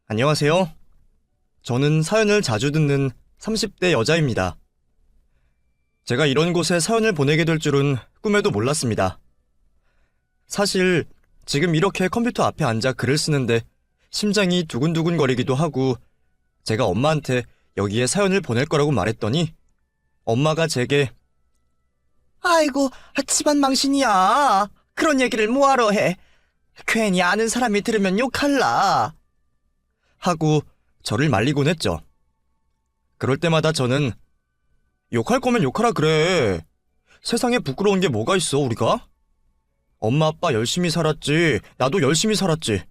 안녕하세요. 저는 사연을 자주 듣는 30대 여자입니다. 제가 이런 곳에 사연을 보내게 될 줄은 꿈에도 몰랐습니다. 사실 지금 이렇게 컴퓨터 앞에 앉아 글을 쓰는데 심장이 두근두근 거리기도 하고 제가 엄마한테 여기에 사연을 보낼 거라고 말했더니 엄마가 제게 아이고, 집안 망신이야. 그런 얘기를 뭐하러 해. 괜히 아는 사람이 들으면 욕할라. 하고 저를 말리곤 했죠. 그럴 때마다 저는 욕할 거면 욕하라 그래. 세상에 부끄러운 게 뭐가 있어 우리가? 엄마 아빠 열심히 살았지. 나도 열심히 살았지.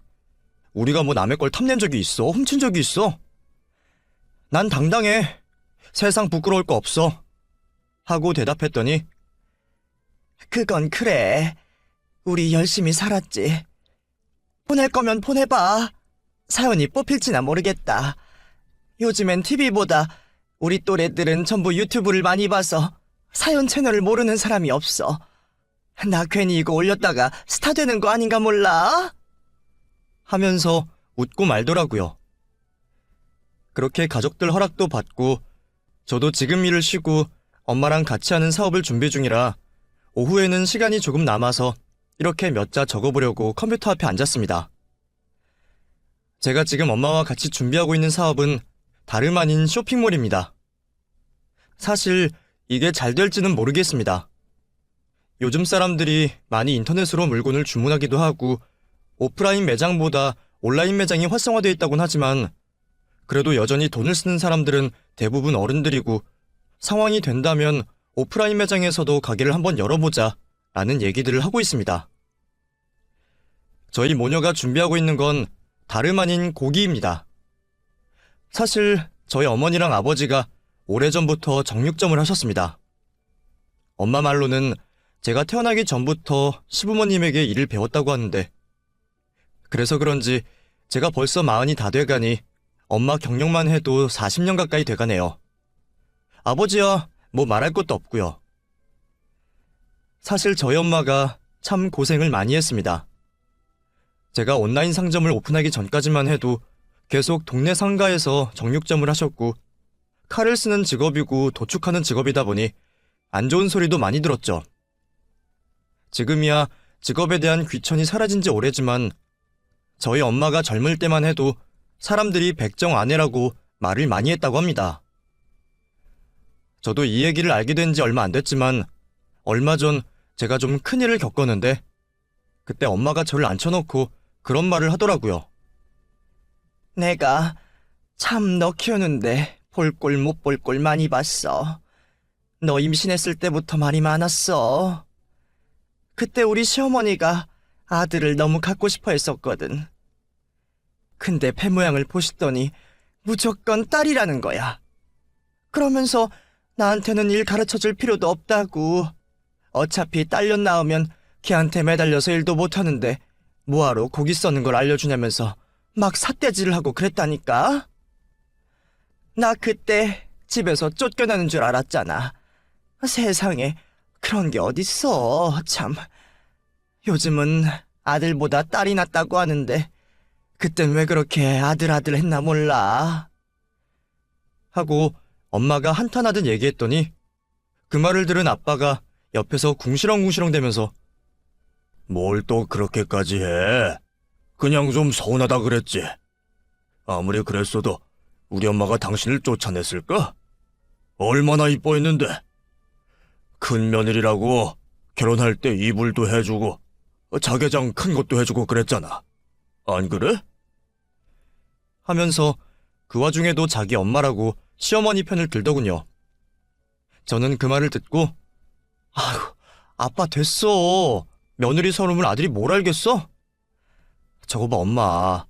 우리가 뭐 남의 걸 탐낸 적이 있어? 훔친 적이 있어? 난 당당해. 세상 부끄러울 거 없어. 하고 대답했더니 그건 그래. 우리 열심히 살았지. 보낼 거면 보내봐. 사연이 뽑힐지나 모르겠다. 요즘엔 TV보다 우리 또래들은 전부 유튜브를 많이 봐서 사연 채널을 모르는 사람이 없어. 나 괜히 이거 올렸다가 스타 되는 거 아닌가 몰라? 하면서 웃고 말더라고요. 그렇게 가족들 허락도 받고 저도 지금 일을 쉬고 엄마랑 같이 하는 사업을 준비 중이라 오후에는 시간이 조금 남아서 이렇게 몇 자 적어보려고 컴퓨터 앞에 앉았습니다. 제가 지금 엄마와 같이 준비하고 있는 사업은 다름 아닌 쇼핑몰입니다. 사실 이게 잘 될지는 모르겠습니다. 요즘 사람들이 많이 인터넷으로 물건을 주문하기도 하고 오프라인 매장보다 온라인 매장이 활성화되어 있다곤 하지만 그래도 여전히 돈을 쓰는 사람들은 대부분 어른들이고 상황이 된다면 오프라인 매장에서도 가게를 한번 열어보자 라는 얘기들을 하고 있습니다. 저희 모녀가 준비하고 있는 건 다름 아닌 고기입니다. 사실 저희 어머니랑 아버지가 오래전부터 정육점을 하셨습니다. 엄마 말로는 제가 태어나기 전부터 시부모님에게 일을 배웠다고 하는데 그래서 그런지 제가 벌써 40이 다 돼가니 엄마 경력만 해도 40년 가까이 돼가네요. 아버지야 뭐 말할 것도 없고요. 사실 저희 엄마가 참 고생을 많이 했습니다. 제가 온라인 상점을 오픈하기 전까지만 해도 계속 동네 상가에서 정육점을 하셨고 칼을 쓰는 직업이고 도축하는 직업이다 보니 안 좋은 소리도 많이 들었죠. 지금이야 직업에 대한 귀천이 사라진 지 오래지만 저희 엄마가 젊을 때만 해도 사람들이 백정 아내라고 말을 많이 했다고 합니다. 저도 이 얘기를 알게 된 지 얼마 안 됐지만 얼마 전 제가 좀 큰일을 겪었는데 그때 엄마가 저를 앉혀놓고 그런 말을 하더라고요. 내가 참 너 키우는데 볼 꼴 못 볼 꼴 많이 봤어. 너 임신했을 때부터 말이 많았어. 그때 우리 시어머니가 아들을 너무 갖고 싶어 했었거든. 근데 배 모양을 보시더니 무조건 딸이라는 거야. 그러면서 나한테는 일 가르쳐줄 필요도 없다고. 어차피 딸년 낳으면 걔한테 매달려서 일도 못하는데 뭐하러 고기 써는 걸 알려주냐면서 막 삿대질을 하고 그랬다니까. 나 그때 집에서 쫓겨나는 줄 알았잖아. 세상에 그런 게 어딨어. 참. 요즘은 아들보다 딸이 낫다고 하는데 그땐 왜 그렇게 아들 했나 몰라. 하고 엄마가 한탄하듯 얘기했더니 그 말을 들은 아빠가 옆에서 궁시렁궁시렁 대면서 뭘 또 그렇게까지 해? 그냥 좀 서운하다 그랬지. 아무리 그랬어도 우리 엄마가 당신을 쫓아냈을까? 얼마나 이뻐했는데. 큰 며느리라고 결혼할 때 이불도 해주고 자개장 큰 것도 해주고 그랬잖아. 안 그래? 하면서 그 와중에도 자기 엄마라고 시어머니 편을 들더군요. 저는 그 말을 듣고 아휴, 아빠 됐어. 며느리 서름을 아들이 뭘 알겠어? 저거 봐 엄마.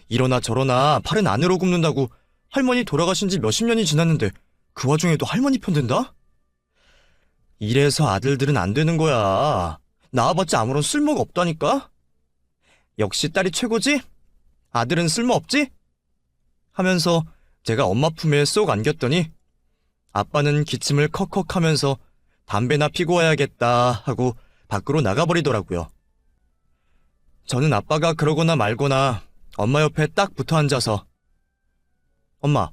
이러나 저러나 팔은 안으로 굽는다고 할머니 돌아가신 지 몇십 년이 지났는데 그 와중에도 할머니 편 든다? 이래서 아들들은 안 되는 거야. 낳아봤자 아무런 쓸모가 없다니까? 역시 딸이 최고지? 아들은 쓸모없지? 하면서 제가 엄마 품에 쏙 안겼더니 아빠는 기침을 컥컥하면서 담배나 피고 와야겠다 하고 밖으로 나가버리더라고요. 저는 아빠가 그러거나 말거나 엄마 옆에 딱 붙어 앉아서 엄마,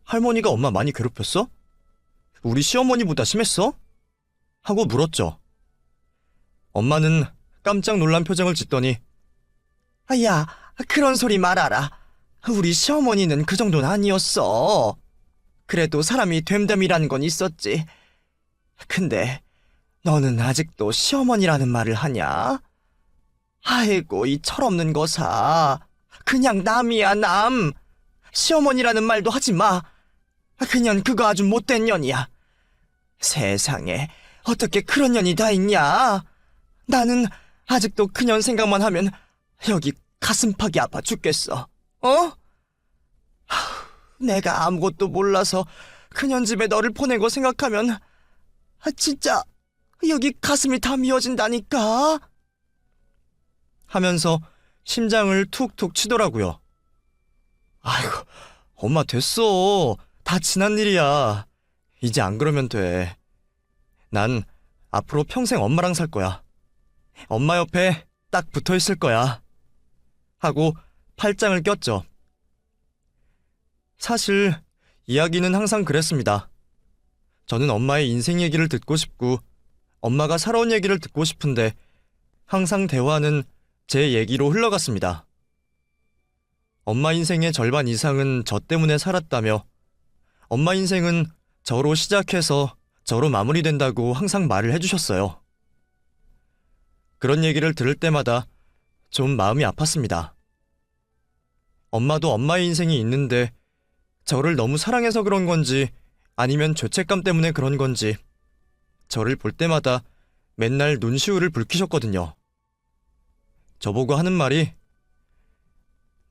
할머니가 엄마 많이 괴롭혔어? 우리 시어머니보다 심했어? 하고 물었죠. 엄마는 깜짝 놀란 표정을 짓더니 야, 그런 소리 말아라. 우리 시어머니는 그 정도는 아니었어. 그래도 사람이 됨됨이라는 건 있었지. 근데 너는 아직도 시어머니라는 말을 하냐? 아이고, 이 철없는 거사. 그냥 남이야, 남. 시어머니라는 말도 하지 마. 그년 그거 아주 못된 년이야. 세상에 어떻게 그런 년이 다 있냐? 나는 아직도 그년 생각만 하면 여기 가슴팍이 아파 죽겠어. 어? 내가 아무것도 몰라서 그년 집에 너를 보내고 생각하면 진짜 여기 가슴이 다 미어진다니까. 하면서 심장을 툭툭 치더라고요. 아이고, 엄마 됐어. 다 지난 일이야. 이제 안 그러면 돼. 난 앞으로 평생 엄마랑 살 거야. 엄마 옆에 딱 붙어 있을 거야. 하고 팔짱을 꼈죠. 사실 이야기는 항상 그랬습니다. 저는 엄마의 인생 얘기를 듣고 싶고 엄마가 살아온 얘기를 듣고 싶은데 항상 대화는 제 얘기로 흘러갔습니다. 엄마 인생의 절반 이상은 저 때문에 살았다며 엄마 인생은 저로 시작해서 저로 마무리된다고 항상 말을 해주셨어요. 그런 얘기를 들을 때마다 좀 마음이 아팠습니다. 엄마도 엄마의 인생이 있는데 저를 너무 사랑해서 그런 건지 아니면 죄책감 때문에 그런 건지 저를 볼 때마다 맨날 눈시울을 붉히셨거든요. 저보고 하는 말이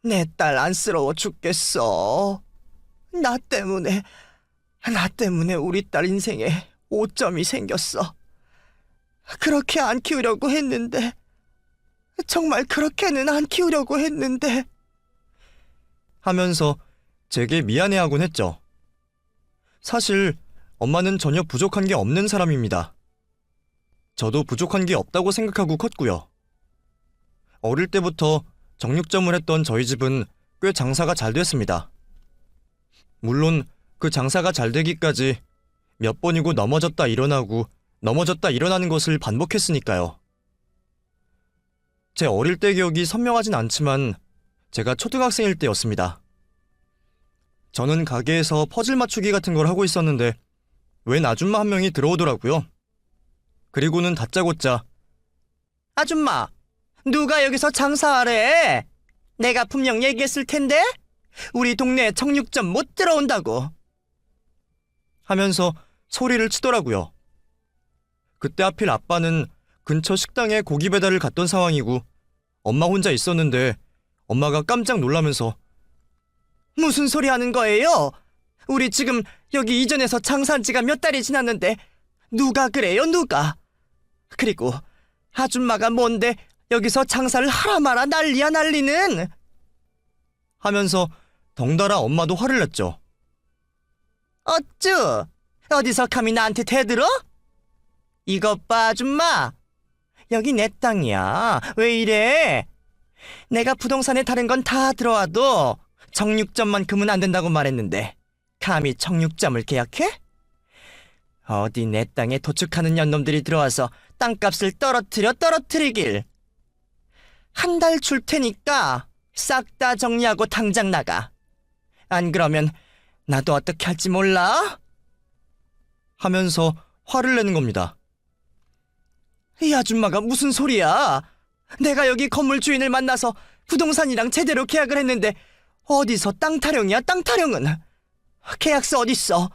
내 딸 안쓰러워 죽겠어. 나 때문에 우리 딸 인생에 오점이 생겼어. 그렇게 안 키우려고 했는데, 정말 그렇게는 안 키우려고 했는데. 하면서 제게 미안해하곤 했죠. 사실 엄마는 전혀 부족한 게 없는 사람입니다. 저도 부족한 게 없다고 생각하고 컸고요. 어릴 때부터 정육점을 했던 저희 집은 꽤 장사가 잘 됐습니다. 물론 그 장사가 잘 되기까지 몇 번이고 넘어졌다 일어나고 넘어졌다 일어나는 것을 반복했으니까요. 제 어릴 때 기억이 선명하진 않지만 제가 초등학생일 때였습니다. 저는 가게에서 퍼즐 맞추기 같은 걸 하고 있었는데 웬 아줌마 한 명이 들어오더라고요. 그리고는 다짜고짜 아줌마, 누가 여기서 장사하래? 내가 분명 얘기했을 텐데? 우리 동네에 정육점 못 들어온다고. 하면서 소리를 치더라고요. 그때 하필 아빠는 근처 식당에 고기 배달을 갔던 상황이고 엄마 혼자 있었는데 엄마가 깜짝 놀라면서 무슨 소리 하는 거예요? 우리 지금 여기 이전에서 장사한 지가 몇 달이 지났는데 누가 그래요, 누가? 그리고 아줌마가 뭔데 여기서 장사를 하라 마라 난리야 난리는. 하면서 덩달아 엄마도 화를 냈죠. 어쭈? 어디서 감히 나한테 대들어? 이것 봐, 아줌마. 여기 내 땅이야. 왜 이래? 내가 부동산에 다른 건 다 들어와도 정육점만큼은 안 된다고 말했는데 감히 정육점을 계약해? 어디 내 땅에 도축하는 년놈들이 들어와서 땅값을 떨어뜨리길. 한 달 줄 테니까 싹 다 정리하고 당장 나가. 안 그러면 나도 어떻게 할지 몰라? 하면서 화를 내는 겁니다. 이 아줌마가 무슨 소리야? 내가 여기 건물 주인을 만나서 부동산이랑 제대로 계약을 했는데 어디서 땅 타령이야, 땅 타령은? 계약서 어딨어?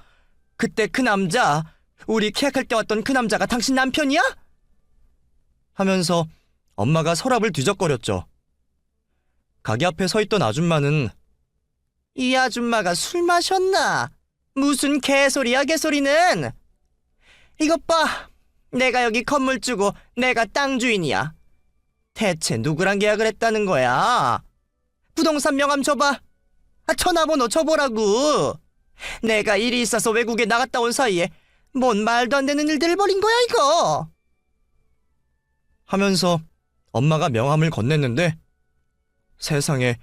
그때 그 남자, 우리 계약할 때 왔던 그 남자가 당신 남편이야? 하면서 엄마가 서랍을 뒤적거렸죠. 가게 앞에 서 있던 아줌마는 이 아줌마가 술 마셨나? 무슨 개소리야, 개소리는? 이것 봐. 내가 여기 건물 주고 내가 땅 주인이야. 대체 누구랑 계약을 했다는 거야? 부동산 명함 줘봐. 전화번호 줘보라고. 내가 일이 있어서 외국에 나갔다 온 사이에 뭔 말도 안 되는 일들을 벌인 거야, 이거. 하면서 엄마가 명함을 건넸는데 세상에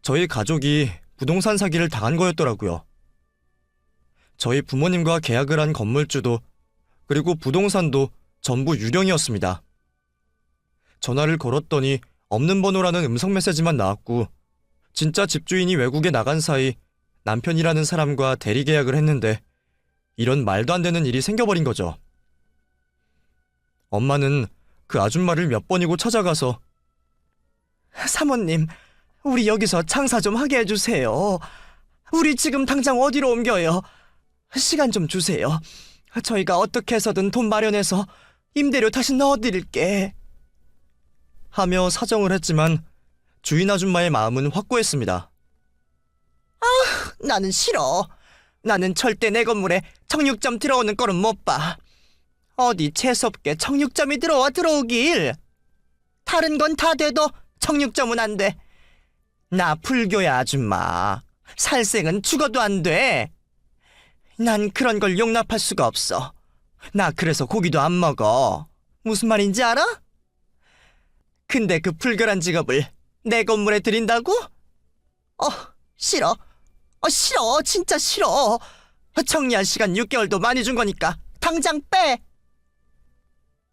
저희 가족이 부동산 사기를 당한 거였더라고요. 저희 부모님과 계약을 한 건물주도 그리고 부동산도 전부 유령이었습니다. 전화를 걸었더니 없는 번호라는 음성 메시지만 나왔고 진짜 집주인이 외국에 나간 사이 남편이라는 사람과 대리 계약을 했는데 이런 말도 안 되는 일이 생겨버린 거죠. 엄마는 그 아줌마를 몇 번이고 찾아가서 사모님, 우리 여기서 장사 좀 하게 해주세요. 우리 지금 당장 어디로 옮겨요? 시간 좀 주세요. 저희가 어떻게 해서든 돈 마련해서 임대료 다시 넣어드릴게. 하며 사정을 했지만 주인 아줌마의 마음은 확고했습니다. 나는 싫어. 나는 절대 내 건물에 청육점 들어오는 꼴은 못 봐. 어디 재수없게 청육점이 들어오길. 다른 건 다 돼도 청육점은 안 돼. 나 불교야, 아줌마. 살생은 죽어도 안 돼. 난 그런 걸 용납할 수가 없어. 나 그래서 고기도 안 먹어. 무슨 말인지 알아? 근데 그 불결한 직업을 내 건물에 들인다고? 싫어. 싫어. 진짜 싫어. 정리할 시간 6개월도 많이 준 거니까 당장 빼.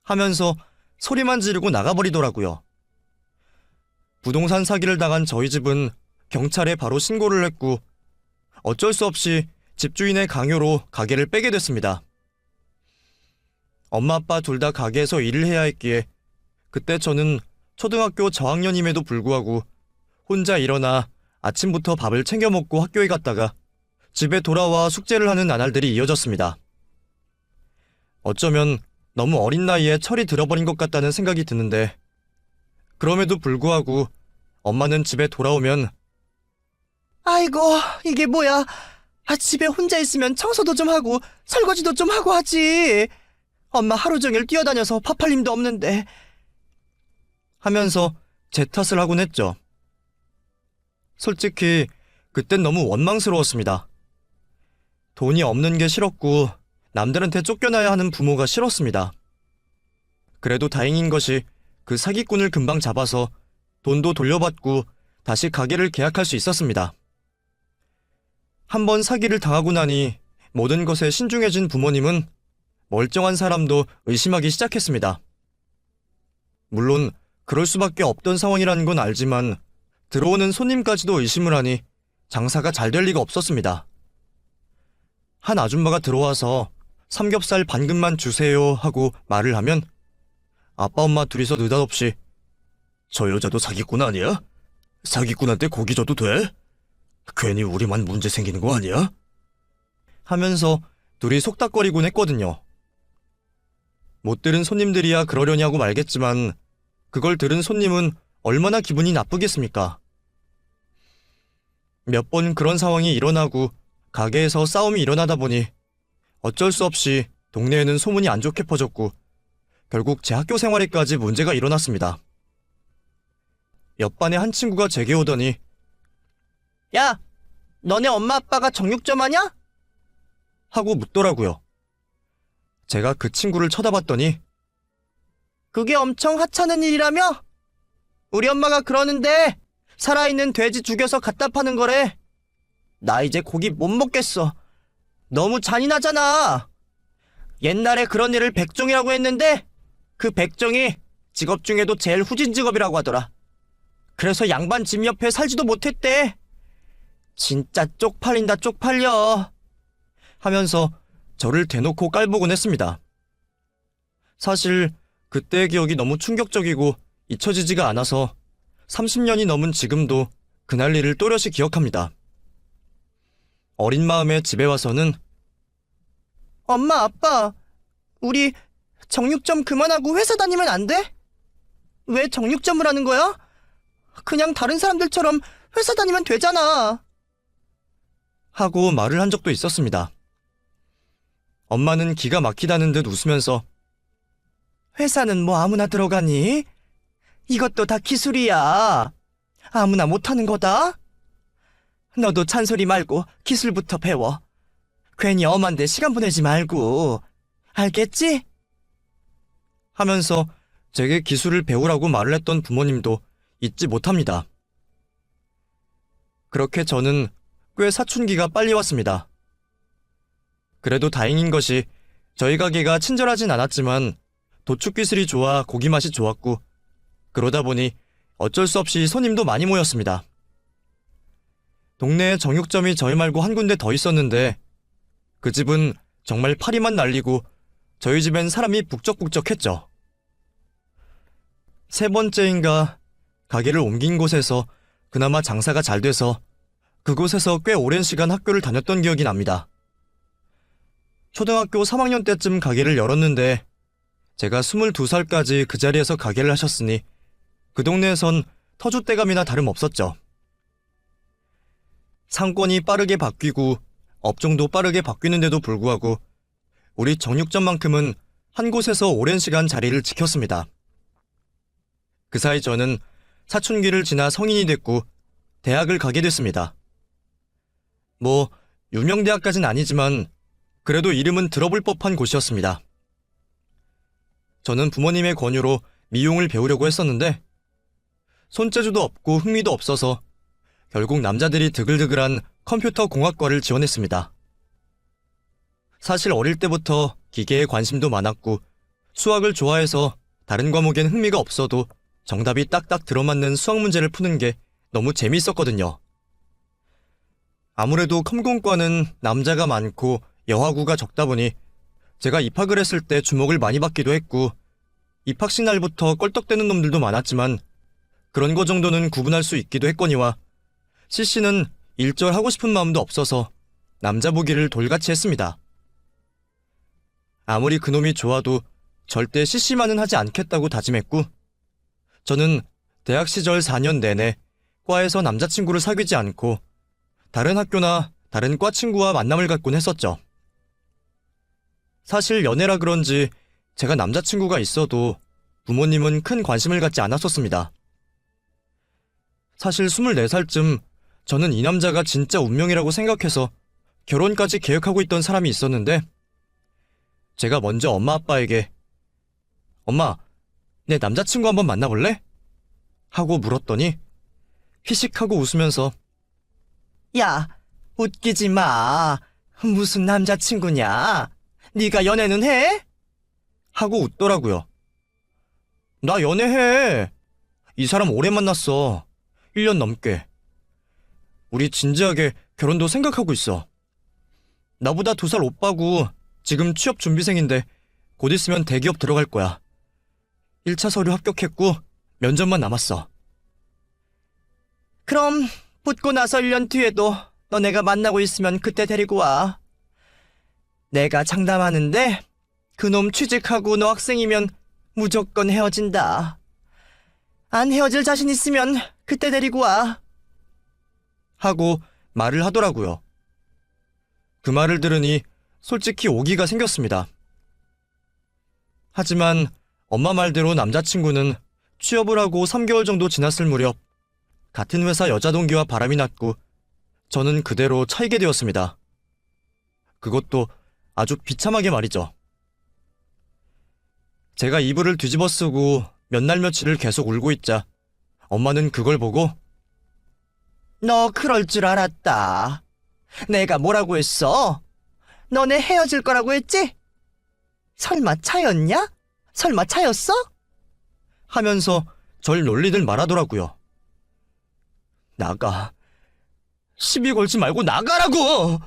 하면서 소리만 지르고 나가버리더라고요. 부동산 사기를 당한 저희 집은 경찰에 바로 신고를 했고 어쩔 수 없이 집주인의 강요로 가게를 빼게 됐습니다. 엄마 아빠 둘 다 가게에서 일을 해야 했기에 그때 저는 초등학교 저학년임에도 불구하고 혼자 일어나 아침부터 밥을 챙겨 먹고 학교에 갔다가 집에 돌아와 숙제를 하는 나날들이 이어졌습니다. 어쩌면 너무 어린 나이에 철이 들어버린 것 같다는 생각이 드는데 그럼에도 불구하고 엄마는 집에 돌아오면 아이고, 이게 뭐야. 집에 혼자 있으면 청소도 좀 하고 설거지도 좀 하고 하지. 엄마 하루 종일 뛰어다녀서 밥 할 힘도 없는데. 하면서 제 탓을 하곤 했죠. 솔직히 그땐 너무 원망스러웠습니다. 돈이 없는 게 싫었고 남들한테 쫓겨나야 하는 부모가 싫었습니다. 그래도 다행인 것이 그 사기꾼을 금방 잡아서 돈도 돌려받고 다시 가게를 계약할 수 있었습니다. 한번 사기를 당하고 나니 모든 것에 신중해진 부모님은 멀쩡한 사람도 의심하기 시작했습니다. 물론 그럴 수밖에 없던 상황이라는 건 알지만 들어오는 손님까지도 의심을 하니 장사가 잘 될 리가 없었습니다. 한 아줌마가 들어와서 삼겹살 반근만 주세요 하고 말을 하면 아빠 엄마 둘이서 느닷없이 저 여자도 사기꾼 아니야? 사기꾼한테 고기 줘도 돼? 괜히 우리만 문제 생기는 거 아니야? 하면서 둘이 속닥거리곤 했거든요. 못 들은 손님들이야 그러려냐고 말겠지만 그걸 들은 손님은 얼마나 기분이 나쁘겠습니까? 몇 번 그런 상황이 일어나고 가게에서 싸움이 일어나다 보니 어쩔 수 없이 동네에는 소문이 안 좋게 퍼졌고 결국 제 학교 생활에까지 문제가 일어났습니다. 옆반의 한 친구가 제게 오더니 야, 너네 엄마 아빠가 정육점 하냐? 하고 묻더라고요. 제가 그 친구를 쳐다봤더니 그게 엄청 하찮은 일이라며? 우리 엄마가 그러는데 살아있는 돼지 죽여서 갖다 파는 거래. 나 이제 고기 못 먹겠어. 너무 잔인하잖아. 옛날에 그런 일을 백종이라고 했는데 그 백종이 직업 중에도 제일 후진 직업이라고 하더라. 그래서 양반 집 옆에 살지도 못했대. 진짜 쪽팔린다 쪽팔려. 하면서 저를 대놓고 깔보곤 했습니다. 사실 그때의 기억이 너무 충격적이고 잊혀지지가 않아서 30년이 넘은 지금도 그날 일을 또렷이 기억합니다. 어린 마음에 집에 와서는 엄마 아빠, 우리 정육점 그만하고 회사 다니면 안 돼? 왜 정육점을 하는 거야? 그냥 다른 사람들처럼 회사 다니면 되잖아. 하고 말을 한 적도 있었습니다. 엄마는 기가 막히다는 듯 웃으면서 회사는 뭐 아무나 들어가니? 이것도 다 기술이야. 아무나 못하는 거다. 너도 잔소리 말고 기술부터 배워. 괜히 엄한데 시간 보내지 말고. 알겠지? 하면서 제게 기술을 배우라고 말을 했던 부모님도 잊지 못합니다. 그렇게 저는 꽤 사춘기가 빨리 왔습니다. 그래도 다행인 것이 저희 가게가 친절하진 않았지만 도축 기술이 좋아 고기 맛이 좋았고, 그러다 보니 어쩔 수 없이 손님도 많이 모였습니다. 동네에 정육점이 저희 말고 한 군데 더 있었는데 그 집은 정말 파리만 날리고 저희 집엔 사람이 북적북적했죠. 세 번째인가 가게를 옮긴 곳에서 그나마 장사가 잘 돼서 그곳에서 꽤 오랜 시간 학교를 다녔던 기억이 납니다. 초등학교 3학년 때쯤 가게를 열었는데 제가 22살까지 그 자리에서 가게를 하셨으니 그 동네에선 터줏대감이나 다름없었죠. 상권이 빠르게 바뀌고 업종도 빠르게 바뀌는데도 불구하고 우리 정육점만큼은 한 곳에서 오랜 시간 자리를 지켰습니다. 그 사이 저는 사춘기를 지나 성인이 됐고 대학을 가게 됐습니다. 뭐 유명 대학까진 아니지만 그래도 이름은 들어볼 법한 곳이었습니다. 저는 부모님의 권유로 미용을 배우려고 했었는데 손재주도 없고 흥미도 없어서 결국 남자들이 드글드글한 컴퓨터 공학과를 지원했습니다. 사실 어릴 때부터 기계에 관심도 많았고 수학을 좋아해서 다른 과목엔 흥미가 없어도 정답이 딱딱 들어맞는 수학 문제를 푸는 게 너무 재미있었거든요. 아무래도 컴공과는 남자가 많고 여하구가 적다 보니 제가 입학을 했을 때 주목을 많이 받기도 했고 입학식 날부터 껄떡대는 놈들도 많았지만 그런 거 정도는 구분할 수 있기도 했거니와 CC는 일절 하고 싶은 마음도 없어서 남자 보기를 돌같이 했습니다. 아무리 그놈이 좋아도 절대 CC만은 하지 않겠다고 다짐했고 저는 대학 시절 4년 내내 과에서 남자친구를 사귀지 않고 다른 학교나 다른 과 친구와 만남을 갖곤 했었죠. 사실 연애라 그런지 제가 남자친구가 있어도 부모님은 큰 관심을 갖지 않았었습니다. 사실 24살쯤 저는 이 남자가 진짜 운명이라고 생각해서 결혼까지 계획하고 있던 사람이 있었는데 제가 먼저 엄마 아빠에게 엄마, 내 남자친구 한번 만나볼래? 하고 물었더니 희식하고 웃으면서 야, 웃기지 마. 무슨 남자친구냐? 네가 연애는 해? 하고 웃더라고요. 나 연애해. 이 사람 오래 만났어. 1년 넘게. 우리 진지하게 결혼도 생각하고 있어. 나보다 2살 오빠고 지금 취업 준비생인데 곧 있으면 대기업 들어갈 거야. 1차 서류 합격했고 면접만 남았어. 그럼 붙고 나서 1년 뒤에도 너네가 만나고 있으면 그때 데리고 와. 내가 장담하는데 그놈 취직하고 너 학생이면 무조건 헤어진다. 안 헤어질 자신 있으면 그때 데리고 와. 하고 말을 하더라고요. 그 말을 들으니 솔직히 오기가 생겼습니다. 하지만 엄마 말대로 남자친구는 취업을 하고 3개월 정도 지났을 무렵 같은 회사 여자 동기와 바람이 났고 저는 그대로 차이게 되었습니다. 그것도 아주 비참하게 말이죠. 제가 이불을 뒤집어 쓰고 몇 날 며칠을 계속 울고 있자 엄마는 그걸 보고 너 그럴 줄 알았다. 내가 뭐라고 했어? 너네 헤어질 거라고 했지? 설마 차였냐? 설마 차였어? 하면서 절 놀리들 말하더라고요. 나가. 시비 걸지 말고 나가라고!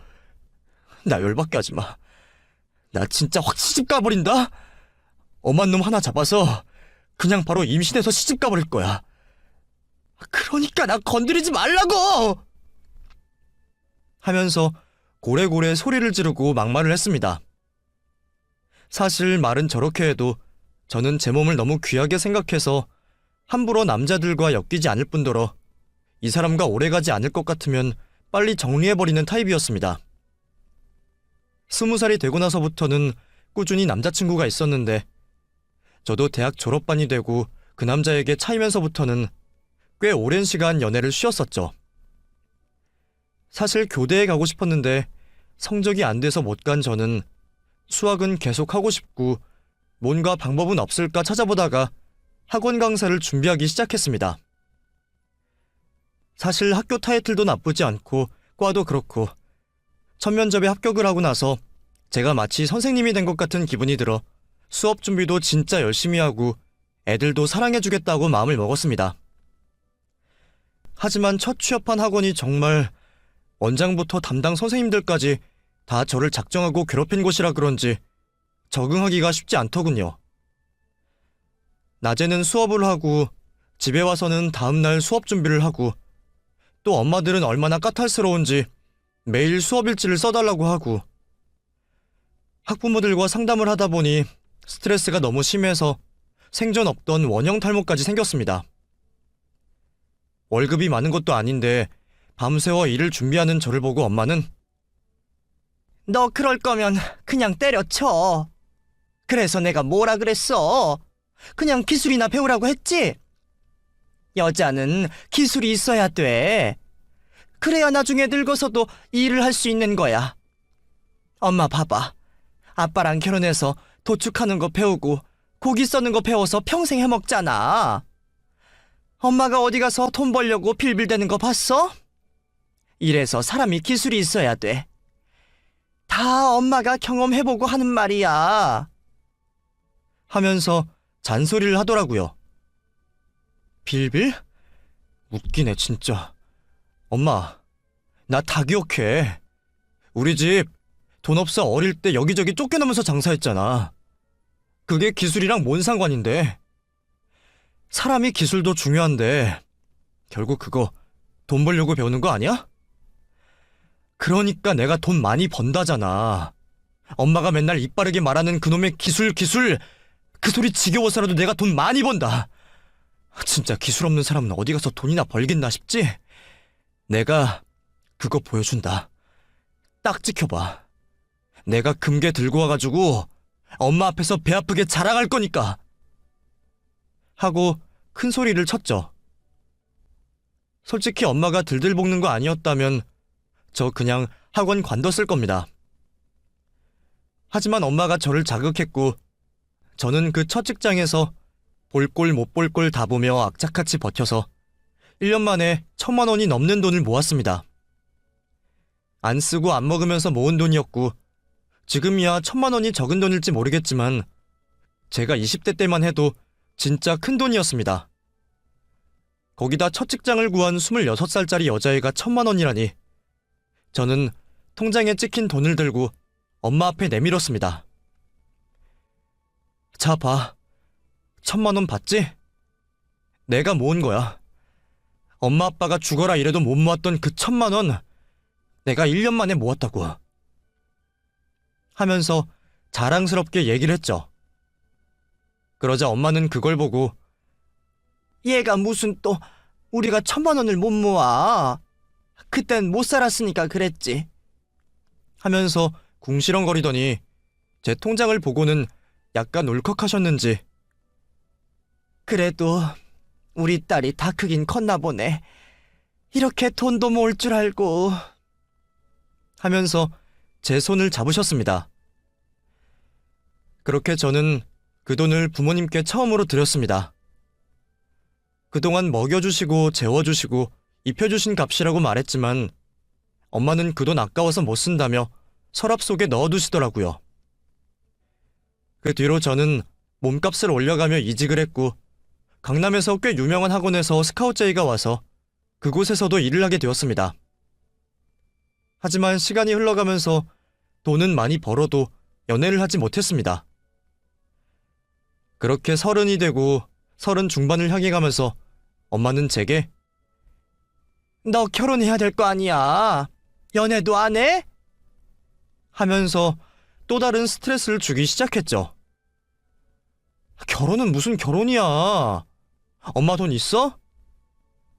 나 열받게 하지 마. 나 진짜 확 시집 가버린다? 엄한 놈 하나 잡아서 그냥 바로 임신해서 시집 가버릴 거야. 그러니까 나 건드리지 말라고! 하면서 고래고래 소리를 지르고 막말을 했습니다. 사실 말은 저렇게 해도 저는 제 몸을 너무 귀하게 생각해서 함부로 남자들과 엮이지 않을 뿐더러 이 사람과 오래가지 않을 것 같으면 빨리 정리해버리는 타입이었습니다. 20살이 되고 나서부터는 꾸준히 남자친구가 있었는데 저도 대학 졸업반이 되고 그 남자에게 차이면서부터는 꽤 오랜 시간 연애를 쉬었었죠. 사실 교대에 가고 싶었는데 성적이 안 돼서 못 간 저는 수학은 계속 하고 싶고 뭔가 방법은 없을까 찾아보다가 학원 강사를 준비하기 시작했습니다. 사실 학교 타이틀도 나쁘지 않고 과도 그렇고 첫 면접에 합격을 하고 나서 제가 마치 선생님이 된 것 같은 기분이 들어 수업 준비도 진짜 열심히 하고 애들도 사랑해주겠다고 마음을 먹었습니다. 하지만 첫 취업한 학원이 정말 원장부터 담당 선생님들까지 다 저를 작정하고 괴롭힌 곳이라 그런지 적응하기가 쉽지 않더군요. 낮에는 수업을 하고 집에 와서는 다음날 수업 준비를 하고 또 엄마들은 얼마나 까탈스러운지 매일 수업 일지를 써달라고 하고 학부모들과 상담을 하다 보니 스트레스가 너무 심해서 생전 없던 원형 탈모까지 생겼습니다. 월급이 많은 것도 아닌데 밤새워 일을 준비하는 저를 보고 엄마는 너 그럴 거면 그냥 때려쳐. 그래서 내가 뭐라 그랬어? 그냥 기술이나 배우라고 했지? 여자는 기술이 있어야 돼. 그래야 나중에 늙어서도 일을 할 수 있는 거야. 엄마 봐봐. 아빠랑 결혼해서 도축하는 거 배우고 고기 써는 거 배워서 평생 해먹잖아. 엄마가 어디 가서 돈 벌려고 빌빌대는 거 봤어? 이래서 사람이 기술이 있어야 돼. 다 엄마가 경험해보고 하는 말이야. 하면서 잔소리를 하더라고요. 빌빌? 웃기네 진짜. 엄마, 나 다 기억해. 우리 집 돈 없어 어릴 때 여기저기 쫓겨나면서 장사했잖아. 그게 기술이랑 뭔 상관인데. 사람이 기술도 중요한데 결국 그거 돈 벌려고 배우는 거 아니야? 그러니까 내가 돈 많이 번다잖아. 엄마가 맨날 입 바르게 말하는 그놈의 기술 그 소리 지겨워서라도 내가 돈 많이 번다. 진짜 기술 없는 사람은 어디 가서 돈이나 벌겠나 싶지? 내가 그거 보여준다. 딱 지켜봐. 내가 금괴 들고 와가지고 엄마 앞에서 배 아프게 자랑할 거니까. 하고 큰 소리를 쳤죠. 솔직히 엄마가 들들 볶는 거 아니었다면 저 그냥 학원 관뒀을 겁니다. 하지만 엄마가 저를 자극했고 저는 그 첫 직장에서 볼 꼴 못 볼 꼴 다 보며 악착같이 버텨서 1년 만에 1,000만 원이 넘는 돈을 모았습니다. 안 쓰고 안 먹으면서 모은 돈이었고 지금이야 1,000만 원이 적은 돈일지 모르겠지만 제가 20대 때만 해도 진짜 큰 돈이었습니다. 거기다 첫 직장을 구한 26살짜리 여자애가 1,000만 원이라니 저는 통장에 찍힌 돈을 들고 엄마 앞에 내밀었습니다. 자, 봐. 1,000만 원 봤지? 내가 모은 거야. 엄마 아빠가 죽어라 이래도 못 모았던 그 1,000만 원 내가 1년 만에 모았다고. 하면서 자랑스럽게 얘기를 했죠. 그러자 엄마는 그걸 보고 얘가 무슨 또 우리가 1,000만 원을 못 모아. 그땐 못 살았으니까 그랬지. 하면서 궁시렁거리더니 제 통장을 보고는 약간 울컥하셨는지 그래도 우리 딸이 다 크긴 컸나 보네. 이렇게 돈도 모을 줄 알고. 하면서 제 손을 잡으셨습니다. 그렇게 저는 그 돈을 부모님께 처음으로 드렸습니다. 그동안 먹여주시고 재워주시고 입혀주신 값이라고 말했지만 엄마는 그 돈 아까워서 못 쓴다며 서랍 속에 넣어두시더라고요. 그 뒤로 저는 몸값을 올려가며 이직을 했고 강남에서 꽤 유명한 학원에서 스카웃 제의가 와서 그곳에서도 일을 하게 되었습니다. 하지만 시간이 흘러가면서 돈은 많이 벌어도 연애를 하지 못했습니다. 그렇게 30이 되고 30 중반을 향해 가면서 엄마는 제게 너 결혼해야 될 거 아니야. 연애도 안 해? 하면서 또 다른 스트레스를 주기 시작했죠. 결혼은 무슨 결혼이야. 엄마 돈 있어?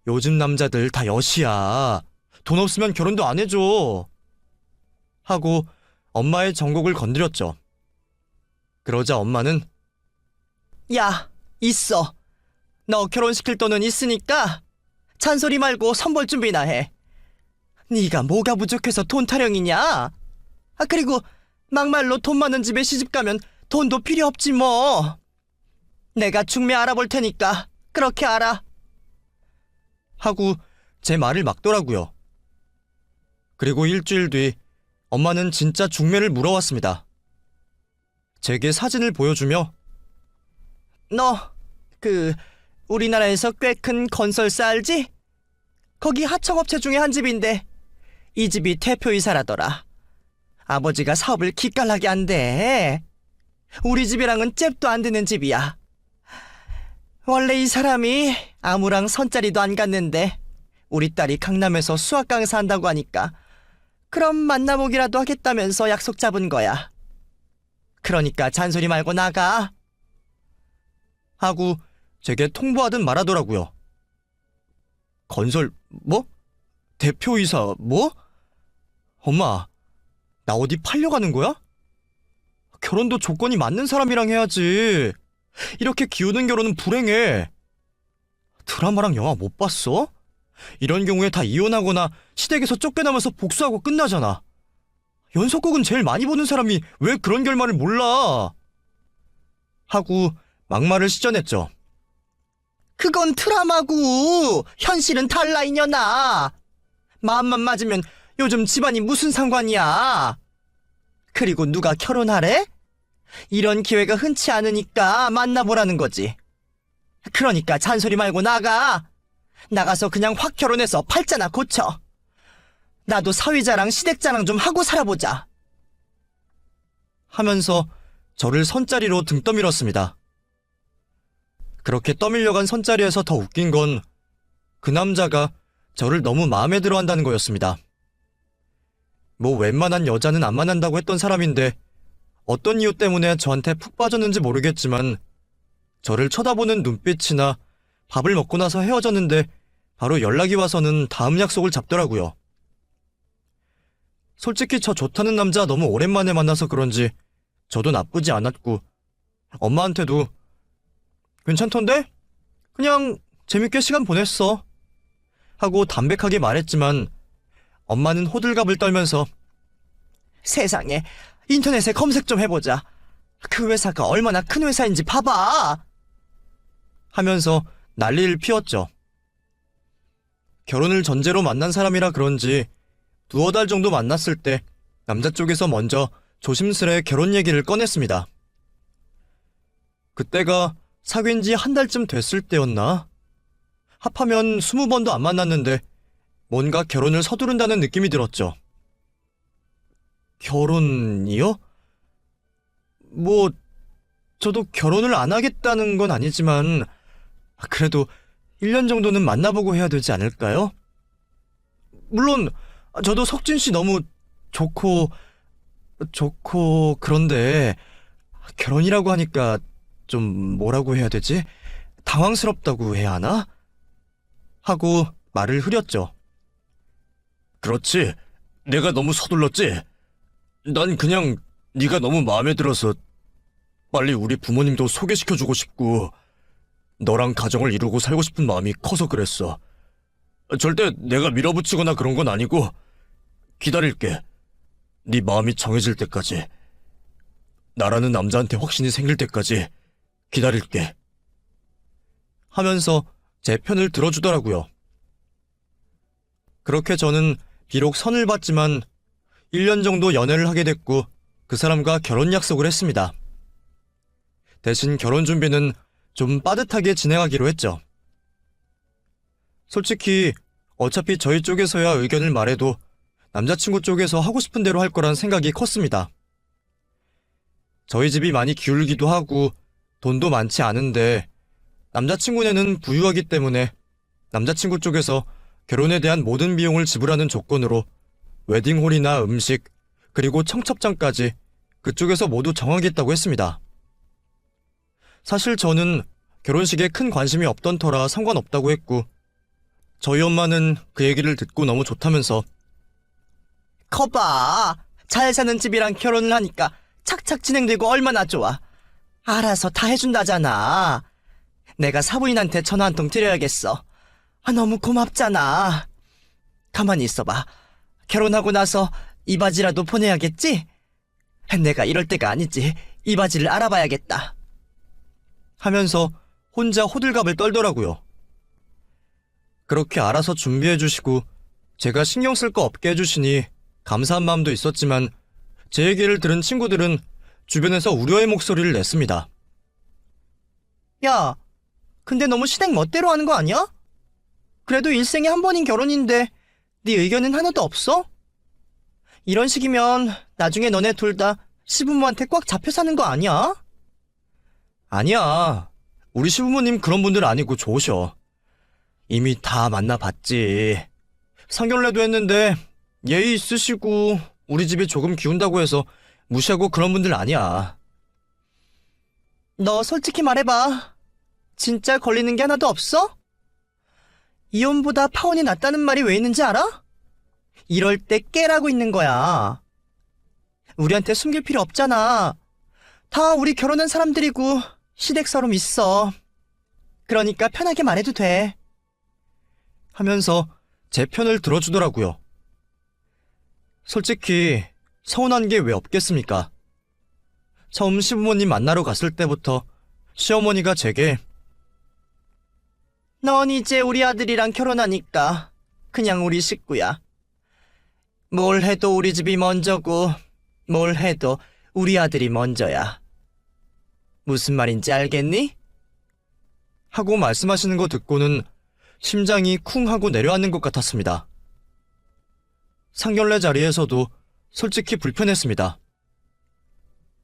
요즘 남자들 다 여시야. 돈 없으면 결혼도 안 해줘. 하고 엄마의 정곡을 건드렸죠. 그러자 엄마는 야, 있어. 너 결혼시킬 돈은 있으니까 잔소리 말고 선볼 준비나 해. 네가 뭐가 부족해서 돈 타령이냐? 아, 그리고 막말로 돈 많은 집에 시집가면 돈도 필요 없지 뭐. 내가 중매 알아볼 테니까 그렇게 알아. 하고 제 말을 막더라고요. 그리고 일주일 뒤 엄마는 진짜 중매를 물어왔습니다. 제게 사진을 보여주며 너, 우리나라에서 꽤 큰 건설사 알지? 거기 하청업체 중에 한 집인데 이 집이 대표이사라더라. 아버지가 사업을 기깔나게 한대. 우리 집이랑은 잽도 안 되는 집이야. 원래 이 사람이 아무랑 선자리도 안 갔는데 우리 딸이 강남에서 수학 강사 한다고 하니까 그럼 만나보기라도 하겠다면서 약속 잡은 거야. 그러니까 잔소리 말고 나가. 하고 제게 통보하듯 말하더라고요. 건설 뭐? 대표이사 뭐? 엄마, 나 어디 팔려가는 거야? 결혼도 조건이 맞는 사람이랑 해야지. 이렇게 기우는 결혼은 불행해. 드라마랑 영화 못 봤어? 이런 경우에 다 이혼하거나 시댁에서 쫓겨나면서 복수하고 끝나잖아. 연속극은 제일 많이 보는 사람이 왜 그런 결말을 몰라? 하고 막말을 시전했죠. 그건 드라마고 현실은 달라 이년아. 마음만 맞으면 요즘 집안이 무슨 상관이야. 그리고 누가 결혼하래? 이런 기회가 흔치 않으니까 만나보라는 거지. 그러니까 잔소리 말고 나가. 나가서 그냥 확 결혼해서 팔자나 고쳐. 나도 사위자랑 시댁자랑 좀 하고 살아보자. 하면서 저를 선자리로 등 떠밀었습니다. 그렇게 떠밀려간 선자리에서 더 웃긴 건 그 남자가 저를 너무 마음에 들어 한다는 거였습니다. 뭐 웬만한 여자는 안 만난다고 했던 사람인데 어떤 이유 때문에 저한테 푹 빠졌는지 모르겠지만 저를 쳐다보는 눈빛이나 밥을 먹고 나서 헤어졌는데 바로 연락이 와서는 다음 약속을 잡더라고요. 솔직히 저 좋다는 남자 너무 오랜만에 만나서 그런지 저도 나쁘지 않았고 엄마한테도 괜찮던데? 그냥 재밌게 시간 보냈어 하고 담백하게 말했지만 엄마는 호들갑을 떨면서 세상에, 인터넷에 검색 좀 해보자. 그 회사가 얼마나 큰 회사인지 봐봐. 하면서 난리를 피웠죠. 결혼을 전제로 만난 사람이라 그런지 두어 달 정도 만났을 때 남자 쪽에서 먼저 조심스레 결혼 얘기를 꺼냈습니다. 그때가 사귄 지 한 달쯤 됐을 때였나? 합하면 20번도 안 만났는데 뭔가 결혼을 서두른다는 느낌이 들었죠. 결혼이요? 뭐 저도 결혼을 안 하겠다는 건 아니지만 그래도 1년 정도는 만나보고 해야 되지 않을까요? 물론 저도 석진 씨 너무 좋고 그런데 결혼이라고 하니까 좀 뭐라고 해야 되지? 당황스럽다고 해야 하나? 하고 말을 흐렸죠. 그렇지. 내가 너무 서둘렀지? 난 그냥 네가 너무 마음에 들어서 빨리 우리 부모님도 소개시켜주고 싶고 너랑 가정을 이루고 살고 싶은 마음이 커서 그랬어. 절대 내가 밀어붙이거나 그런 건 아니고 기다릴게. 네 마음이 정해질 때까지. 나라는 남자한테 확신이 생길 때까지 기다릴게. 하면서 제 편을 들어주더라고요. 그렇게 저는 비록 선을 봤지만 1년 정도 연애를 하게 됐고 그 사람과 결혼 약속을 했습니다. 대신 결혼 준비는 좀 빠듯하게 진행하기로 했죠. 솔직히 어차피 저희 쪽에서야 의견을 말해도 남자친구 쪽에서 하고 싶은 대로 할 거란 생각이 컸습니다. 저희 집이 많이 기울기도 하고 돈도 많지 않은데 남자친구네는 부유하기 때문에 남자친구 쪽에서 결혼에 대한 모든 비용을 지불하는 조건으로 웨딩홀이나 음식 그리고 청첩장까지 그쪽에서 모두 정하겠다고 했습니다. 사실 저는 결혼식에 큰 관심이 없던 터라 상관없다고 했고 저희 엄마는 그 얘기를 듣고 너무 좋다면서 거봐, 잘 사는 집이랑 결혼을 하니까 착착 진행되고 얼마나 좋아. 알아서 다 해준다잖아. 내가 사부인한테 전화 한 통 드려야겠어. 너무 고맙잖아. 가만히 있어봐. 결혼하고 나서 이바지라도 보내야겠지? 내가 이럴 때가 아니지. 이바지를 알아봐야겠다. 하면서 혼자 호들갑을 떨더라고요. 그렇게 알아서 준비해 주시고 제가 신경 쓸 거 없게 해주시니 감사한 마음도 있었지만 제 얘기를 들은 친구들은 주변에서 우려의 목소리를 냈습니다. 야, 근데 너무 시댁 멋대로 하는 거 아니야? 그래도 일생에 한 번인 결혼인데 네 의견은 하나도 없어? 이런 식이면 나중에 너네 둘 다 시부모한테 꽉 잡혀 사는 거 아니야? 아니야. 우리 시부모님 그런 분들 아니고 좋으셔. 이미 다 만나봤지. 상견례도 했는데 예의 있으시고 우리 집이 조금 기운다고 해서 무시하고 그런 분들 아니야. 너 솔직히 말해봐. 진짜 걸리는 게 하나도 없어? 이혼보다 파혼이 낫다는 말이 왜 있는지 알아? 이럴 때 깨라고 있는 거야. 우리한테 숨길 필요 없잖아. 다 우리 결혼한 사람들이고 시댁서름 있어. 그러니까 편하게 말해도 돼. 하면서 제 편을 들어주더라고요. 솔직히 서운한 게 왜 없겠습니까? 처음 시부모님 만나러 갔을 때부터 시어머니가 제게 넌 이제 우리 아들이랑 결혼하니까 그냥 우리 식구야. 뭘 해도 우리 집이 먼저고 뭘 해도 우리 아들이 먼저야. 무슨 말인지 알겠니? 하고 말씀하시는 거 듣고는 심장이 쿵 하고 내려앉는 것 같았습니다. 상견례 자리에서도 솔직히 불편했습니다.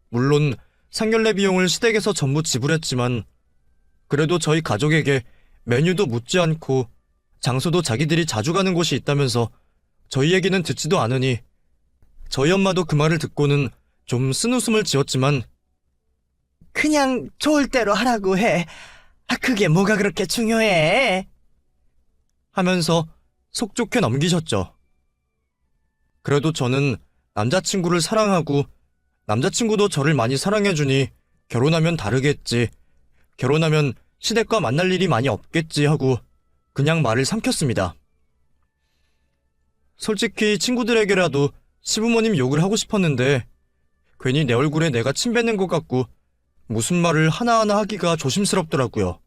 물론 상견례 비용을 시댁에서 전부 지불했지만 그래도 저희 가족에게 메뉴도 묻지 않고 장소도 자기들이 자주 가는 곳이 있다면서 저희 얘기는 듣지도 않으니 저희 엄마도 그 말을 듣고는 좀 쓴웃음을 지었지만 그냥 좋을 대로 하라고 해. 그게 뭐가 그렇게 중요해? 하면서 속 좋게 넘기셨죠. 그래도 저는 남자친구를 사랑하고 남자친구도 저를 많이 사랑해주니 결혼하면 다르겠지. 결혼하면 시댁과 만날 일이 많이 없겠지 하고 그냥 말을 삼켰습니다. 솔직히 친구들에게라도 시부모님 욕을 하고 싶었는데 괜히 내 얼굴에 내가 침 뱉는 것 같고 무슨 말을 하나하나 하기가 조심스럽더라고요.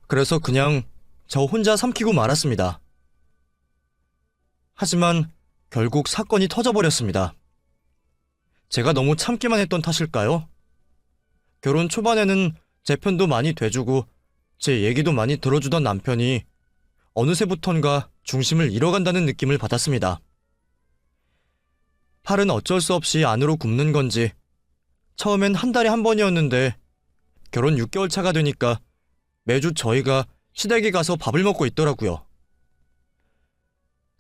그래서 그냥 저 혼자 삼키고 말았습니다. 하지만 결국 사건이 터져버렸습니다. 제가 너무 참기만 했던 탓일까요? 결혼 초반에는 제 편도 많이 돼주고 제 얘기도 많이 들어주던 남편이 어느새부턴가 중심을 잃어간다는 느낌을 받았습니다. 팔은 어쩔 수 없이 안으로 굽는 건지 처음엔 한 달에 한 번이었는데 결혼 6개월 차가 되니까 매주 저희가 시댁에 가서 밥을 먹고 있더라고요.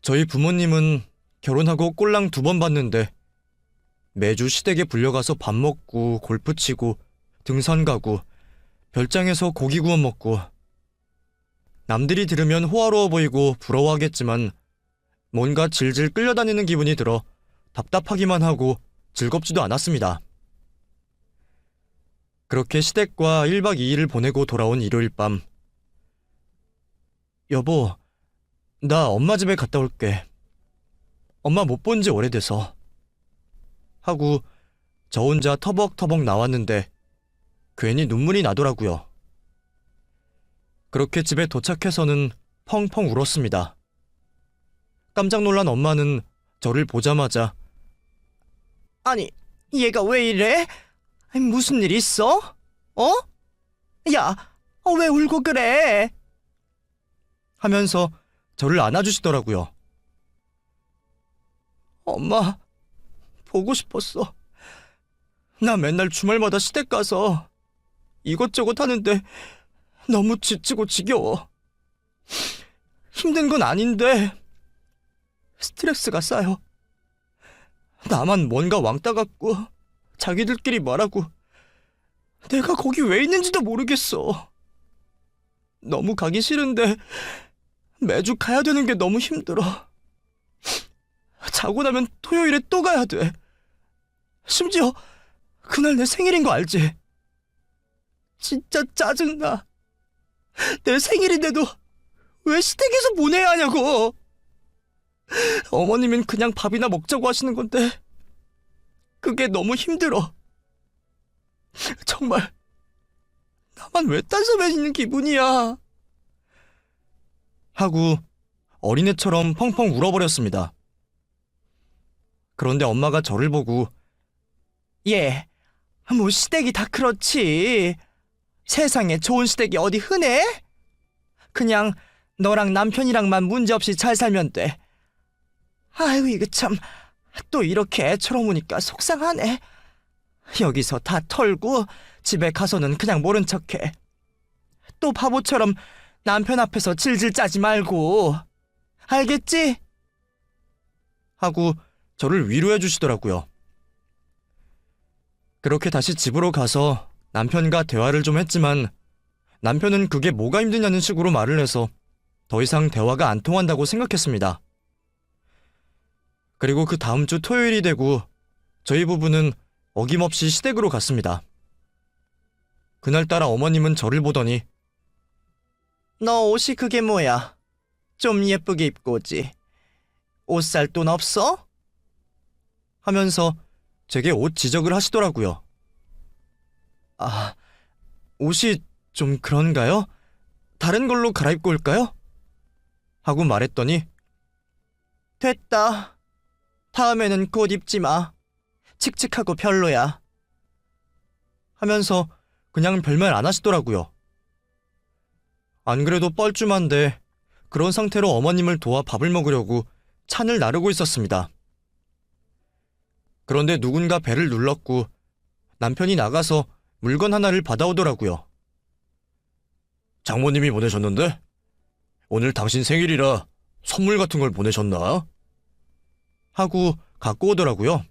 저희 부모님은 결혼하고 꼴랑 2번 봤는데 매주 시댁에 불려가서 밥 먹고 골프 치고 등산 가고 별장에서 고기 구워 먹고 남들이 들으면 호화로워 보이고 부러워하겠지만 뭔가 질질 끌려다니는 기분이 들어 답답하기만 하고 즐겁지도 않았습니다. 그렇게 시댁과 1박 2일을 보내고 돌아온 일요일 밤 여보, 나 엄마 집에 갔다 올게. 엄마 못 본 지 오래돼서. 하고 저 혼자 터벅터벅 나왔는데 괜히 눈물이 나더라고요. 그렇게 집에 도착해서는 펑펑 울었습니다. 깜짝 놀란 엄마는 저를 보자마자 아니, 얘가 왜 이래? 무슨 일 있어? 어? 야, 왜 울고 그래? 하면서 저를 안아주시더라고요. 엄마, 보고 싶었어. 나 맨날 주말마다 시댁 가서 이것저것 하는데 너무 지치고 지겨워. 힘든 건 아닌데 스트레스가 쌓여. 나만 뭔가 왕따 같고 자기들끼리 말하고 내가 거기 왜 있는지도 모르겠어. 너무 가기 싫은데 매주 가야 되는 게 너무 힘들어. 자고 나면 토요일에 또 가야 돼. 심지어 그날 내 생일인 거 알지? 진짜 짜증나. 내 생일인데도 왜 시댁에서 보내야 하냐고. 어머님은 그냥 밥이나 먹자고 하시는 건데 그게 너무 힘들어. 정말 나만 왜 딴소리 있는 기분이야. 하고 어린애처럼 펑펑 울어버렸습니다. 그런데 엄마가 저를 보고 얘, 뭐 시댁이 다 그렇지. 세상에 좋은 시댁이 어디 흔해? 그냥 너랑 남편이랑만 문제없이 잘 살면 돼. 아유, 이거 참, 또 이렇게 애처럼 우니까 속상하네. 여기서 다 털고 집에 가서는 그냥 모른 척해. 또 바보처럼 남편 앞에서 질질 짜지 말고. 알겠지? 하고 저를 위로해 주시더라고요. 그렇게 다시 집으로 가서 남편과 대화를 좀 했지만 남편은 그게 뭐가 힘드냐는 식으로 말을 해서 더 이상 대화가 안 통한다고 생각했습니다. 그리고 그 다음 주 토요일이 되고 저희 부부는 어김없이 시댁으로 갔습니다. 그날따라 어머님은 저를 보더니 너 옷이 그게 뭐야? 좀 예쁘게 입고 오지. 옷 살 돈 없어? 하면서 제게 옷 지적을 하시더라고요. 옷이 좀 그런가요? 다른 걸로 갈아입고 올까요? 하고 말했더니 됐다. 다음에는 곧 입지 마. 칙칙하고 별로야. 하면서 그냥 별말 안 하시더라고요. 안 그래도 뻘쭘한데 그런 상태로 어머님을 도와 밥을 먹으려고 찬을 나르고 있었습니다. 그런데 누군가 벨을 눌렀고 남편이 나가서 물건 하나를 받아오더라고요. 장모님이 보내셨는데? 오늘 당신 생일이라 선물 같은 걸 보내셨나? 하고 갖고 오더라고요.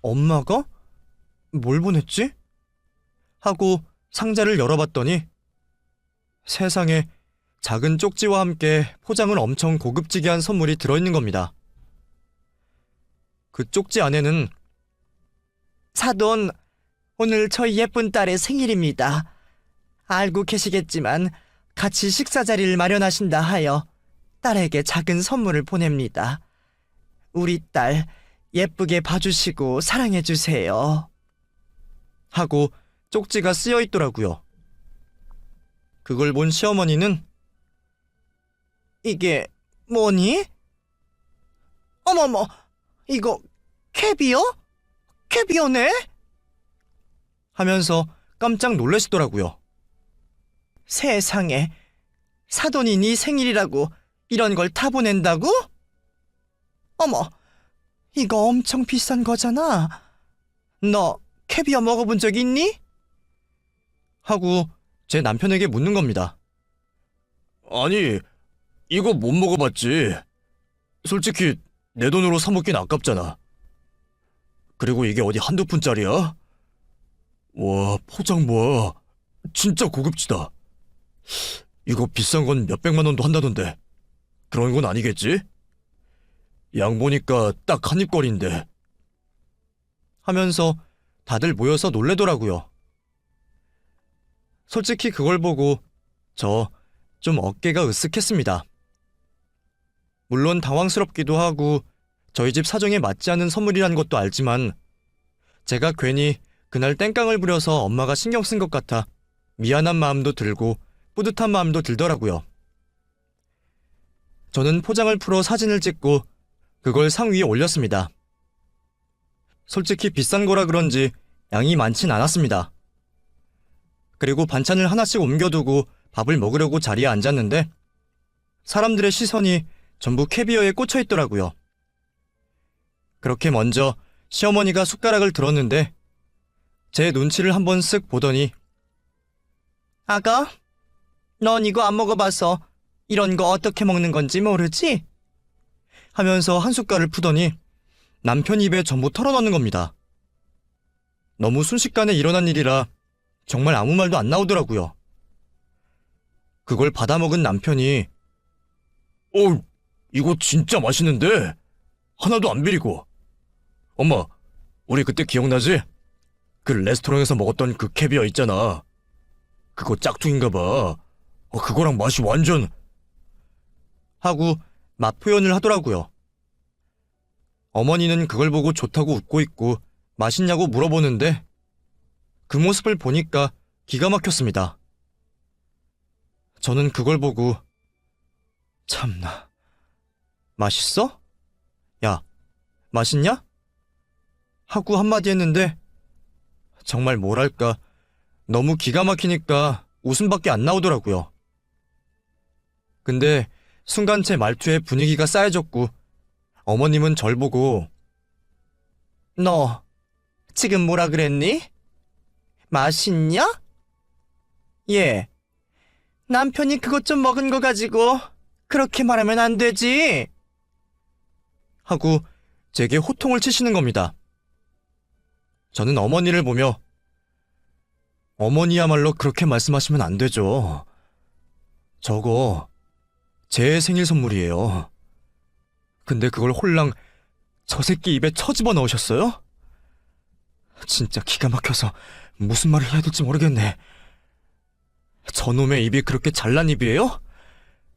엄마가? 뭘 보냈지? 하고 상자를 열어봤더니 세상에 작은 쪽지와 함께 포장을 엄청 고급지게 한 선물이 들어있는 겁니다. 그 쪽지 안에는 사돈, 오늘 저희 예쁜 딸의 생일입니다. 알고 계시겠지만 같이 식사 자리를 마련하신다 하여 딸에게 작은 선물을 보냅니다. 우리 딸 예쁘게 봐주시고 사랑해주세요. 하고 쪽지가 쓰여 있더라고요. 그걸 본 시어머니는 이게 뭐니? 어머머, 이거 캐비어? 캐비어네? 하면서 깜짝 놀라시더라고요. 세상에, 사돈이 네 생일이라고 이런 걸 다 보낸다고? 어머, 이거 엄청 비싼 거잖아. 너 캐비어 먹어본 적 있니? 하고 제 남편에게 묻는 겁니다. 아니, 이거 못 먹어봤지. 솔직히 내 돈으로 사 먹긴 아깝잖아. 그리고 이게 어디 한두 푼짜리야? 와, 포장 봐. 진짜 고급지다. 이거 비싼 건 몇백만 원도 한다던데. 그런 건 아니겠지? 양 보니까 딱 한 입거리인데. 하면서 다들 모여서 놀래더라고요. 솔직히 그걸 보고 저 좀 어깨가 으쓱했습니다. 물론 당황스럽기도 하고 저희 집 사정에 맞지 않은 선물이란 것도 알지만 제가 괜히 그날 땡깡을 부려서 엄마가 신경 쓴 것 같아 미안한 마음도 들고 뿌듯한 마음도 들더라고요. 저는 포장을 풀어 사진을 찍고 그걸 상 위에 올렸습니다. 솔직히 비싼 거라 그런지 양이 많진 않았습니다. 그리고 반찬을 하나씩 옮겨두고 밥을 먹으려고 자리에 앉았는데 사람들의 시선이 전부 캐비어에 꽂혀 있더라고요. 그렇게 먼저 시어머니가 숟가락을 들었는데 제 눈치를 한번 쓱 보더니 아가, 넌 이거 안 먹어봐서 이런 거 어떻게 먹는 건지 모르지? 하면서 한 숟갈을 푸더니 남편 입에 전부 털어넣는 겁니다. 너무 순식간에 일어난 일이라 정말 아무 말도 안 나오더라고요. 그걸 받아먹은 남편이 이거 진짜 맛있는데? 하나도 안 비리고. 엄마, 우리 그때 기억나지? 그 레스토랑에서 먹었던 그 캐비어 있잖아. 그거 짝퉁인가 봐. 그거랑 맛이 완전... 하고 맛 표현을 하더라고요. 어머니는 그걸 보고 좋다고 웃고 있고 맛있냐고 물어보는데 그 모습을 보니까 기가 막혔습니다. 저는 그걸 보고 참나. 맛있어? 야, 맛있냐? 하고 한마디 했는데 정말 뭐랄까 너무 기가 막히니까 웃음밖에 안 나오더라고요. 근데 순간 제 말투에 분위기가 싸해졌고 어머님은 절 보고 너 지금 뭐라 그랬니? 맛있냐? 예. 남편이 그것 좀 먹은 거 가지고 그렇게 말하면 안 되지. 하고 제게 호통을 치시는 겁니다. 저는 어머니를 보며 어머니야말로 그렇게 말씀하시면 안 되죠. 저거 제 생일 선물이에요. 근데 그걸 홀랑 저 새끼 입에 처집어 넣으셨어요? 진짜 기가 막혀서 무슨 말을 해야 될지 모르겠네. 저놈의 입이 그렇게 잘난 입이에요?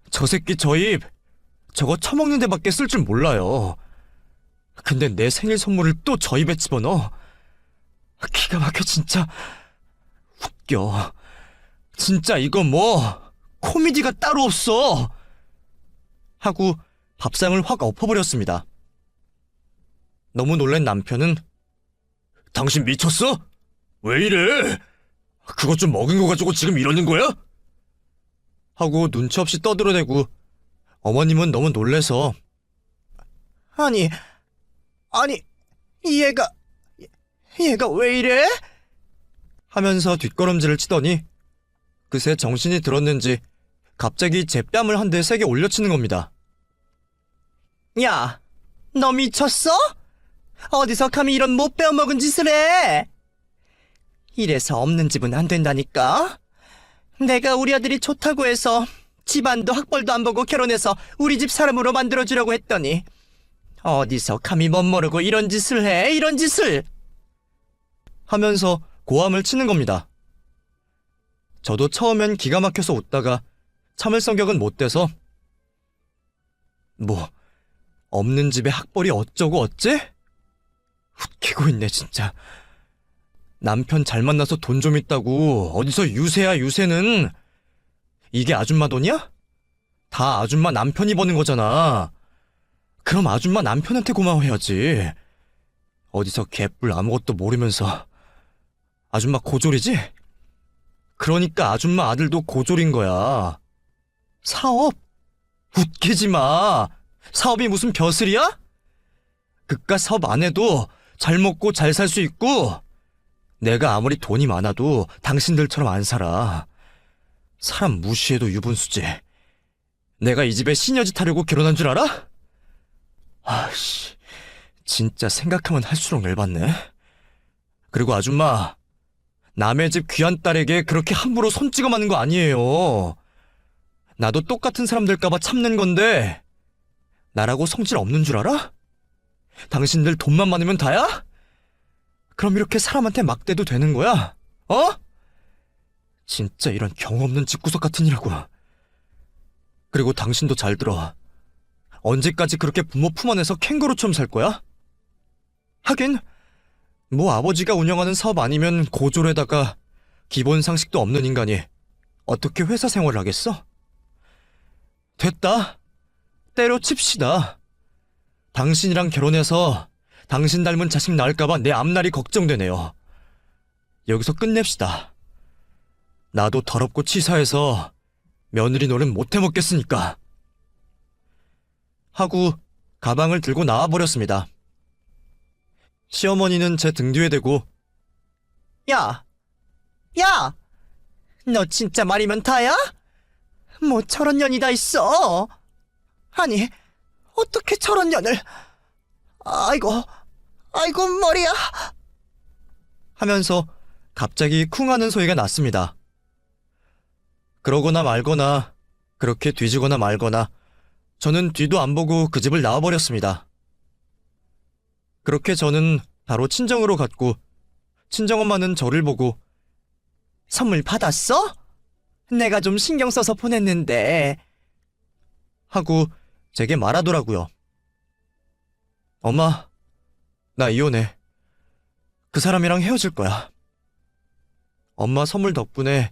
저 새끼 저 입 저거 처먹는 데밖에 쓸 줄 몰라요. 근데 내 생일 선물을 또 저 입에 집어넣어. 기가 막혀 진짜. 웃겨. 진짜 이거 뭐 코미디가 따로 없어. 하고 밥상을 확 엎어버렸습니다. 너무 놀란 남편은 당신 미쳤어? 왜 이래? 그것 좀 먹은 거 가지고 지금 이러는 거야? 하고 눈치 없이 떠들어대고 어머님은 너무 놀래서 아니, 얘가 왜 이래? 하면서 뒷걸음질을 치더니 그새 정신이 들었는지 갑자기 제 뺨을 한 대 세게 올려치는 겁니다. 야, 너 미쳤어? 어디서 감히 이런 못 배워먹은 짓을 해? 이래서 없는 집은 안 된다니까? 내가 우리 아들이 좋다고 해서 집안도 학벌도 안 보고 결혼해서 우리 집 사람으로 만들어주려고 했더니 어디서 감히 멋모르고 이런 짓을 해? 이런 짓을! 하면서 고함을 치는 겁니다. 저도 처음엔 기가 막혀서 웃다가 참을 성격은 못 돼서 뭐 없는 집에 학벌이 어쩌고 어째? 웃기고 있네 진짜. 남편 잘 만나서 돈 좀 있다고 어디서 유세야 유세는. 이게 아줌마 돈이야? 다 아줌마 남편이 버는 거잖아. 그럼 아줌마 남편한테 고마워해야지. 어디서 개뿔 아무것도 모르면서. 아줌마 고졸이지? 그러니까 아줌마 아들도 고졸인 거야. 사업? 웃기지 마. 사업이 무슨 벼슬이야? 그깟 사업 안 해도 잘 먹고 잘 살 수 있고 내가 아무리 돈이 많아도 당신들처럼 안 살아. 사람 무시해도 유분수지. 내가 이 집에 시녀짓 하려고 결혼한 줄 알아? 아씨, 진짜 생각하면 할수록 열받네. 그리고 아줌마, 남의 집 귀한 딸에게 그렇게 함부로 손 찍어 맞는 거 아니에요. 나도 똑같은 사람 될까봐 참는 건데 나라고 성질 없는 줄 알아? 당신들 돈만 많으면 다야? 그럼 이렇게 사람한테 막대도 되는 거야? 어? 진짜 이런 경험 없는 집구석 같은 이라고. 그리고 당신도 잘 들어. 언제까지 그렇게 부모 품 안에서 캥거루처럼 살 거야? 하긴 뭐 아버지가 운영하는 사업 아니면 고졸에다가 기본 상식도 없는 인간이 어떻게 회사 생활을 하겠어? 됐다. 때려칩시다. 당신이랑 결혼해서 당신 닮은 자식 낳을까봐 내 앞날이 걱정되네요. 여기서 끝냅시다. 나도 더럽고 치사해서 며느리 노릇 못 해먹겠으니까. 하고 가방을 들고 나와버렸습니다. 시어머니는 제 등 뒤에 대고 야! 너 진짜 말이면 다야? 뭐 저런 년이 다 있어? 아니, 어떻게 저런 년을... 아이고 머리야. 하면서 갑자기 쿵 하는 소리가 났습니다. 그러거나 말거나 그렇게 뒤지거나 말거나 저는 뒤도 안 보고 그 집을 나와버렸습니다. 그렇게 저는 바로 친정으로 갔고 친정엄마는 저를 보고 선물 받았어? 내가 좀 신경 써서 보냈는데. 하고 제게 말하더라고요. 엄마, 나 이혼해. 그 사람이랑 헤어질 거야. 엄마 선물 덕분에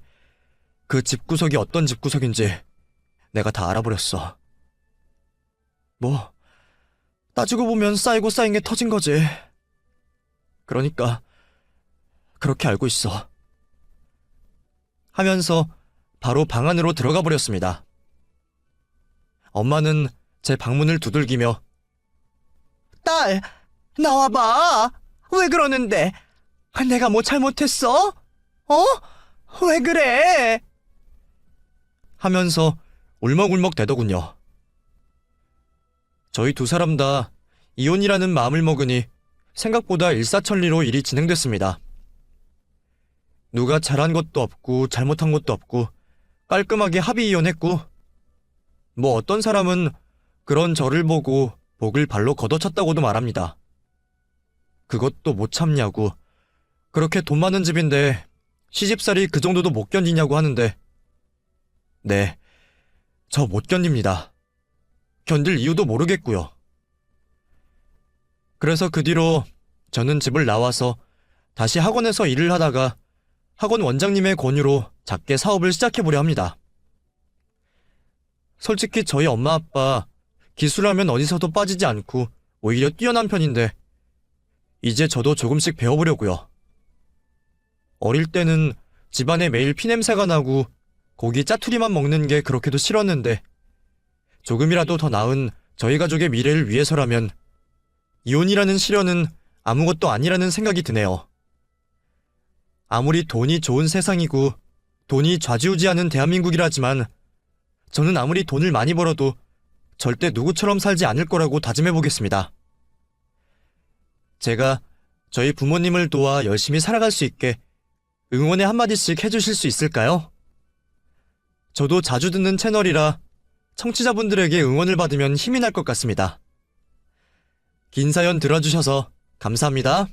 그 집구석이 어떤 집구석인지 내가 다 알아버렸어. 뭐, 따지고 보면 쌓이고 쌓인 게 터진 거지. 그러니까, 그렇게 알고 있어. 하면서 바로 방 안으로 들어가 버렸습니다. 엄마는 제 방문을 두들기며 딸, 나와봐. 왜 그러는데? 내가 뭐 잘못했어? 어? 왜 그래? 하면서 울먹울먹 대더군요. 저희 두 사람 다 이혼이라는 마음을 먹으니 생각보다 일사천리로 일이 진행됐습니다. 누가 잘한 것도 없고 잘못한 것도 없고 깔끔하게 합의 이혼했고, 뭐 어떤 사람은 그런 저를 보고 복을 발로 걷어찼다고도 말합니다. 그것도 못 참냐고, 그렇게 돈 많은 집인데 시집살이 그 정도도 못 견디냐고 하는데, 네, 저 못 견딥니다. 견딜 이유도 모르겠고요. 그래서 그 뒤로 저는 집을 나와서 다시 학원에서 일을 하다가 학원 원장님의 권유로 작게 사업을 시작해보려 합니다. 솔직히 저희 엄마 아빠 기술하면 어디서도 빠지지 않고 오히려 뛰어난 편인데, 이제 저도 조금씩 배워보려고요. 어릴 때는 집안에 매일 피냄새가 나고 고기 짜투리만 먹는 게 그렇게도 싫었는데, 조금이라도 더 나은 저희 가족의 미래를 위해서라면 이혼이라는 시련은 아무것도 아니라는 생각이 드네요. 아무리 돈이 좋은 세상이고 돈이 좌지우지하는 대한민국이라지만, 저는 아무리 돈을 많이 벌어도 절대 누구처럼 살지 않을 거라고 다짐해보겠습니다. 제가 저희 부모님을 도와 열심히 살아갈 수 있게 응원의 한마디씩 해주실 수 있을까요? 저도 자주 듣는 채널이라 청취자분들에게 응원을 받으면 힘이 날 것 같습니다. 긴 사연 들어주셔서 감사합니다.